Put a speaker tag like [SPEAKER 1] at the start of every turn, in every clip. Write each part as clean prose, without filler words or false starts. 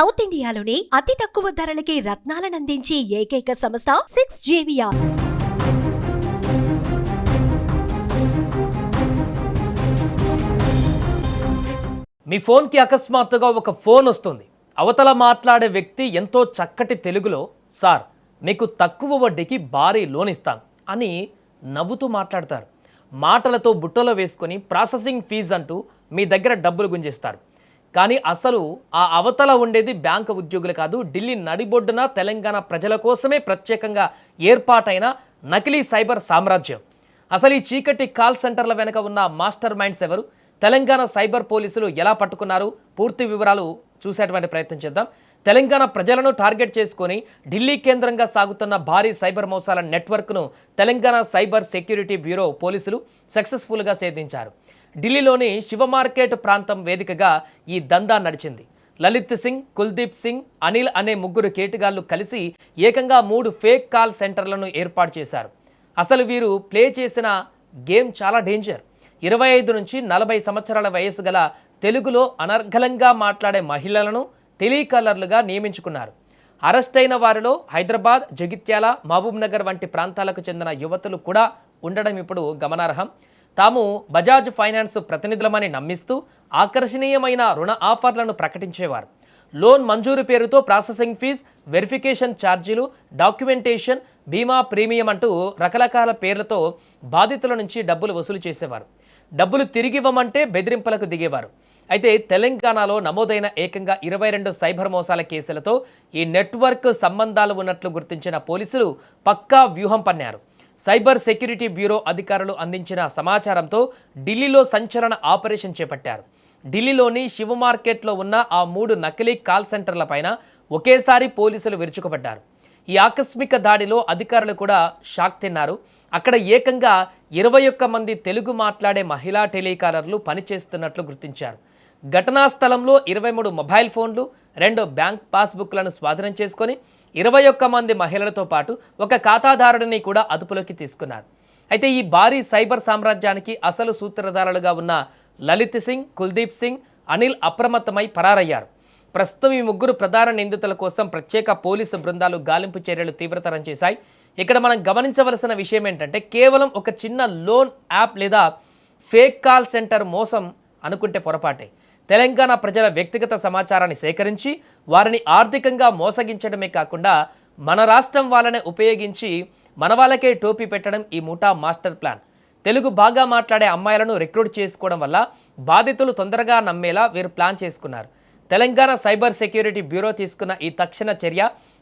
[SPEAKER 1] South ఇండియాలోని అతి తక్కువ ధరలకి రత్నాలనందించే ఏకైక సంస్థ 6JVR.
[SPEAKER 2] మీ ఫోన్కి అకస్మాత్తుగా ఒక ఫోన్ వస్తుంది. అవతల మాట్లాడే వ్యక్తి ఎంతో చక్కటి తెలుగులో, సార్ మీకు తక్కువ వడ్డీకి భారీ లోన్ ఇస్తాం అని నవ్వుతూ మాట్లాడతారు. మాటలతో బుట్టలో వేసుకొని ప్రాసెసింగ్ ఫీజు అంటూ మీ దగ్గర డబ్బులు గుంజేస్తారు. కానీ అసలు ఆ అవతల ఉండేది బ్యాంకు ఉద్యోగులు కాదు, ఢిల్లీ నడిబొడ్డున తెలంగాణ ప్రజల కోసమే ప్రత్యేకంగా ఏర్పాటైన నకిలీ సైబర్ సామ్రాజ్యం. అసలు ఈ చీకటి కాల్ సెంటర్ల వెనుక ఉన్న మాస్టర్ మైండ్స్ ఎవరు, తెలంగాణ సైబర్ పోలీసులు ఎలా పట్టుకున్నారు, పూర్తి వివరాలు చూసేటువంటి ప్రయత్నం చేద్దాం. తెలంగాణ ప్రజలను టార్గెట్ చేసుకొని ఢిల్లీ కేంద్రంగా సాగుతున్న భారీ సైబర్ మోసాల నెట్వర్క్ను తెలంగాణ సైబర్ సెక్యూరిటీ బ్యూరో పోలీసులు సక్సెస్ఫుల్గా ఛేదించారు. ఢిల్లీలోని శివ మార్కెట్ ప్రాంతం వేదికగా ఈ దందా నడిచింది. లలిత్ సింగ్, కుల్దీప్ సింగ్, అనిల్ అనే ముగ్గురు కేటుగాళ్లు కలిసి ఏకంగా 3 ఫేక్ కాల్ సెంటర్లను ఏర్పాటు చేశారు. అసలు వీరు ప్లే చేసిన గేమ్ చాలా డేంజర్. 25 నుంచి 40 సంవత్సరాల వయసు గల తెలుగులో అనర్గళంగా మాట్లాడే మహిళలను టెలికాలర్లుగా నియమించుకున్నారు. అరెస్ట్ అయిన వారిలో హైదరాబాద్, జగిత్యాల, మహబూబ్ నగర్ వంటి ప్రాంతాలకు చెందిన యువతులు కూడా ఉండడం ఇప్పుడు గమనార్హం. తాము బజాజ్ ఫైనాన్స్ ప్రతినిధులమని నమ్మిస్తూ ఆకర్షణీయమైన రుణ ఆఫర్లను ప్రకటించేవారు. లోన్ మంజూరు పేరుతో ప్రాసెసింగ్ ఫీజ్, వెరిఫికేషన్ ఛార్జీలు, డాక్యుమెంటేషన్, బీమా ప్రీమియం అంటూ రకరకాల పేర్లతో బాధితుల నుంచి డబ్బులు వసూలు చేసేవారు. డబ్బులు తిరిగివ్వమంటే బెదిరింపులకు దిగేవారు. అయితే తెలంగాణలో నమోదైన ఏకంగా 22 సైబర్ మోసాల కేసులతో ఈ నెట్వర్క్ సంబంధాలు ఉన్నట్లు గుర్తించిన పోలీసులు పక్కా వ్యూహం పన్నారు. సైబర్ సెక్యూరిటీ బ్యూరో అధికారులు అందించిన సమాచారంతో ఢిల్లీలో సంచలన ఆపరేషన్ చేపట్టారు. ఢిల్లీలోని శివ మార్కెట్లో ఉన్న ఆ 3 నకిలీ కాల్ సెంటర్ల పైన ఒకేసారి పోలీసులు విరుచుకుపడ్డారు. ఈ ఆకస్మిక దాడిలో అధికారులు కూడా షాక్ తిన్నారు. అక్కడ ఏకంగా 21 మంది తెలుగు మాట్లాడే మహిళా టెలికాలర్లు పనిచేస్తున్నట్లు గుర్తించారు. ఘటనా స్థలంలో 23 మొబైల్ ఫోన్లు, 2 బ్యాంక్ పాస్బుక్లను స్వాధీనం చేసుకొని 21 మంది మహిళలతో పాటు ఒక ఖాతాదారుడిని కూడా అదుపులోకి తీసుకున్నారు. అయితే ఈ భారీ సైబర్ సామ్రాజ్యానికి అసలు సూత్రధారులుగా ఉన్న లలిత్ సింగ్, కుల్దీప్ సింగ్, అనిల్ అప్రమత్తమై పరారయ్యారు. ప్రస్తుతం ఈ ముగ్గురు ప్రధాన నిందితుల కోసం ప్రత్యేక పోలీసు బృందాలు గాలింపు చర్యలు తీవ్రతరం చేశాయి. ఇక్కడ మనం గమనించవలసిన విషయం ఏంటంటే, కేవలం ఒక చిన్న లోన్ యాప్ లేదా ఫేక్ కాల్ సెంటర్ మోసం అనుకుంటే పొరపాటే. తెలంగాణ ప్రజల వ్యక్తిగత సమాచారాన్ని సేకరించి వారిని ఆర్థికంగా మోసగించడమే కాకుండా మన రాష్ట్రం వాళ్ళనే ఉపయోగించి మన వాళ్ళకే టోపీ పెట్టడం ఈ ముఠా మాస్టర్ ప్లాన్. తెలుగు బాగా మాట్లాడే అమ్మాయిలను రిక్రూట్ చేసుకోవడం వల్ల బాధితులు తొందరగా నమ్మేలా వీరు ప్లాన్ చేసుకున్నారు. తెలంగాణ సైబర్ సెక్యూరిటీ బ్యూరో తీసుకున్న ఈ తక్షణ చర్య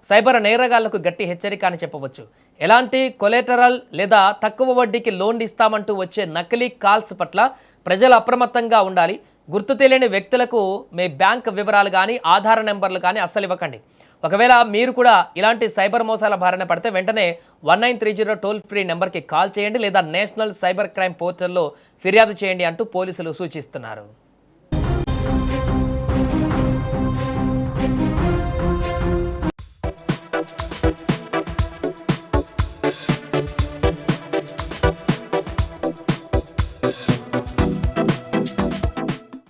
[SPEAKER 2] సైబర్ నేరగాళ్లకు గట్టి హెచ్చరిక అని చెప్పవచ్చు. ఎలాంటి కొలెటరల్ లేదా తక్కువ వడ్డీకి లోన్ ఇస్తామంటూ వచ్చే నకిలీ కాల్స్ పట్ల ప్రజలు అప్రమత్తంగా ఉండాలి. గుర్తు తెలియని వ్యక్తులకు మీ బ్యాంక్ వివరాలు కానీ ఆధార్ నెంబర్లు కానీ అస్సలు ఇవ్వకండి. ఒకవేళ మీరు కూడా ఇలాంటి సైబర్ మోసాల బారిన పడితే వెంటనే 1930 టోల్ ఫ్రీ నెంబర్కి కాల్ చేయండి లేదా నేషనల్ సైబర్ క్రైమ్ పోర్టల్లో ఫిర్యాదు చేయండి అంటూ పోలీసులు సూచిస్తున్నారు.